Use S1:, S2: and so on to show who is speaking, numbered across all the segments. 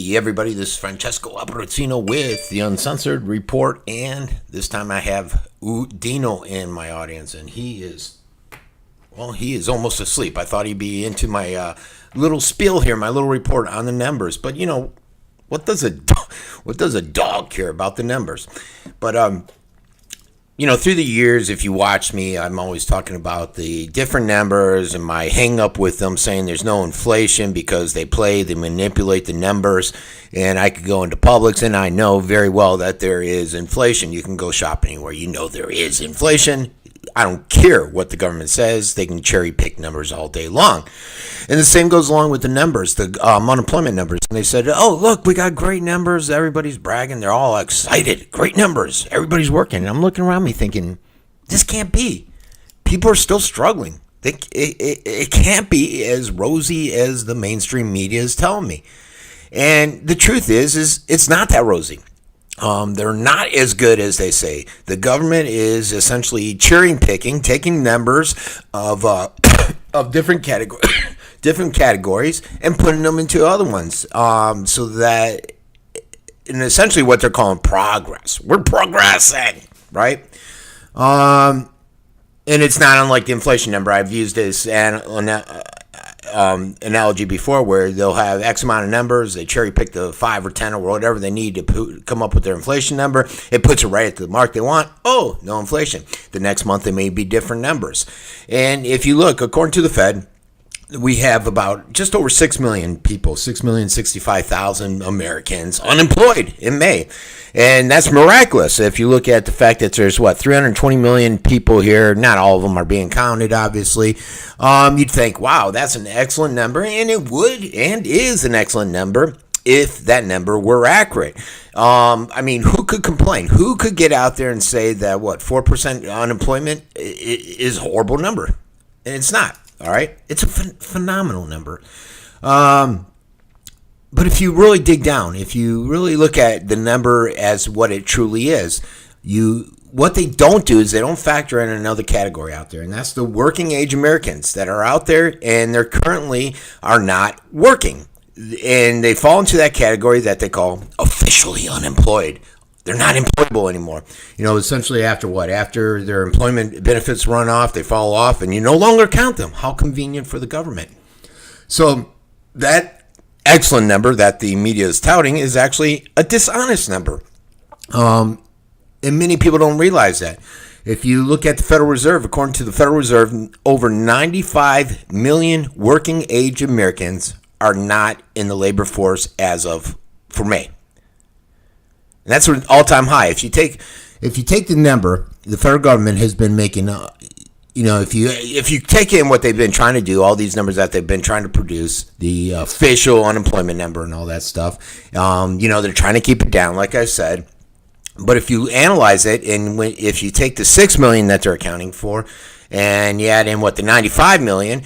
S1: Hey everybody, this is Francesco Abbruzzino with the Uncensored Report, and this time I have Dino in my audience, and he is almost asleep. I thought he'd be into my little spiel here, my little report on the numbers, but you know, what does a dog care about the numbers? But you know, through the years, if you watch me, I'm always talking about the different numbers and my hang up with them, saying there's no inflation because they manipulate the numbers. And I could go into Publix, and I know very well that there is inflation. You can go shop anywhere. You know there is inflation. I don't care what the government says. They can cherry pick numbers all day long. And the same goes along with the numbers, the unemployment numbers. And they said, oh, look, we got great numbers. Everybody's bragging. They're all excited. Great numbers. Everybody's working. And I'm looking around me thinking, this can't be. People are still struggling. It can't be as rosy as the mainstream media is telling me. And the truth is it's not that rosy. They're not as good as they say. The government is essentially cherry picking, taking numbers of different categories and putting them into other ones. So that, and essentially what they're calling progress. We're progressing, right? And it's not unlike the inflation number. I've used this analogy before, where they'll have X amount of numbers, they cherry pick the 5 or 10 or whatever they need to come up with their inflation number. It puts it right at the mark they want. Oh, no inflation. The next month, they may be different numbers. And if you look, according to the Fed, we have about just over 6 million people, 6,065,000 Americans unemployed in May. And that's miraculous. If you look at the fact that there's, 320 million people here, not all of them are being counted, obviously. You'd think, wow, that's an excellent number. And it would and is an excellent number if that number were accurate. I mean, who could complain? Who could get out there and say that, 4% unemployment is a horrible number? And it's not. All right, it's a phenomenal number. But if you really dig down, if you really look at the number as what it truly is, what they don't do is they don't factor in another category out there, and that's the working age Americans that are out there and they're currently are not working, and they fall into that category that they call officially unemployed. They're not employable anymore. You know, essentially after what? After their employment benefits run off, they fall off, and you no longer count them. How convenient for the government. So that excellent number that the media is touting is actually a dishonest number. And many people don't realize that. If you look at the Federal Reserve, according to the Federal Reserve, over 95 million working age Americans are not in the labor force for May. And that's an all-time high. If you take the number, the federal government has been making, if you take in what they've been trying to do, all these numbers that they've been trying to produce, the official unemployment number and all that stuff, they're trying to keep it down, like I said. But if you analyze it, and if you take the 6 million that they're accounting for, and you add in the 95 million,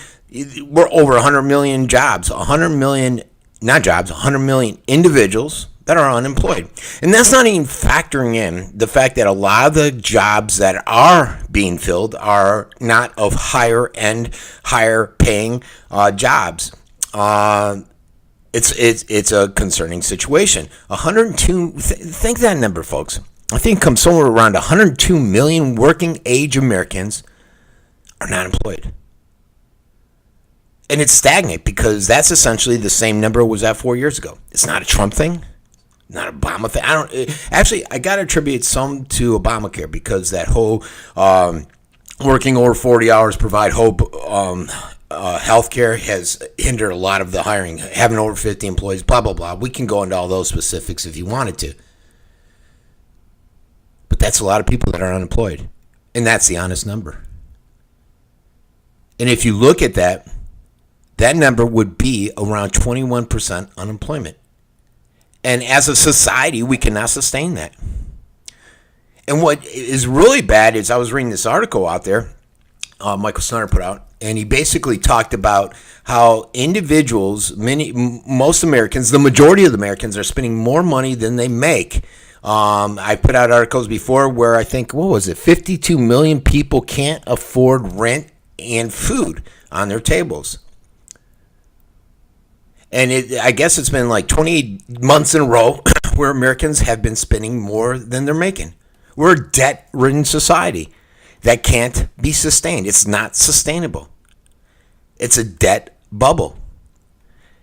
S1: we're over 100 million jobs, 100 million individuals that are unemployed. And that's not even factoring in the fact that a lot of the jobs that are being filled are not of higher paying jobs. It's a concerning situation. 102, think that number, folks. I think it comes somewhere around 102 million working age Americans are not employed. And it's stagnant because that's essentially the same number it was at 4 years ago. It's not a Trump thing. Not Obama thing. I got to attribute some to Obamacare, because that whole working over 40 hours, provide hope healthcare has hindered a lot of the hiring, having over 50 employees, blah, blah, blah. We can go into all those specifics if you wanted to. But that's a lot of people that are unemployed. And that's the honest number. And if you look at that number would be around 21% unemployment. And as a society, we cannot sustain that. And what is really bad is, I was reading this article out there, Michael Snyder put out, and he basically talked about how individuals, most Americans, the majority of the Americans, are spending more money than they make. I put out articles before where I think, 52 million people can't afford rent and food on their tables. And I guess it's been like 20 months in a row where Americans have been spending more than they're making. We're a debt-ridden society that can't be sustained. It's not sustainable. It's a debt bubble.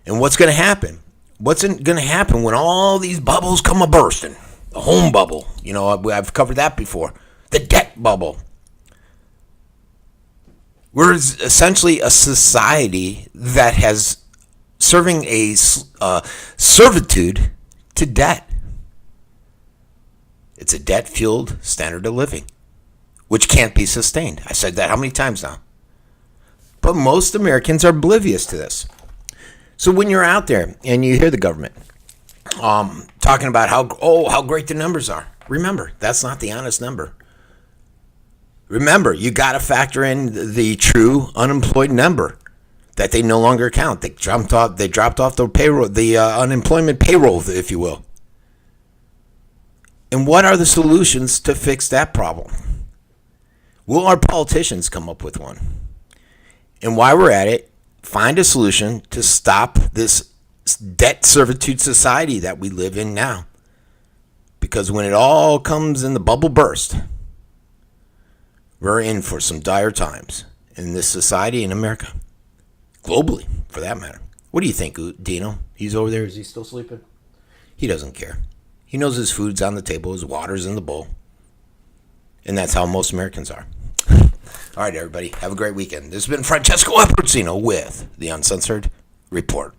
S1: And what's going to happen? What's going to happen when all these bubbles come a-bursting? The home bubble. You know, I've covered that before. The debt bubble. We're essentially a society that has serving a servitude to debt. It's a debt-fueled standard of living, which can't be sustained. I said that how many times now? But most Americans are oblivious to this. So when you're out there and you hear the government talking about how great the numbers are, remember, that's not the honest number. Remember, you got to factor in the true unemployed number that they no longer count. They dropped off the payroll, the unemployment payroll, if you will. And what are the solutions to fix that problem? Will our politicians come up with one? And while we're at it, find a solution to stop this debt servitude society that we live in now. Because when it all comes in the bubble burst, we're in for some dire times in this society in America. Globally, for that matter. What do you think, Dino? He's over there. Is he still sleeping? He doesn't care. He knows his food's on the table, his water's in the bowl. And that's how most Americans are. All right, everybody. Have a great weekend. This has been Francesco Abbruzzino with the Uncensored Report.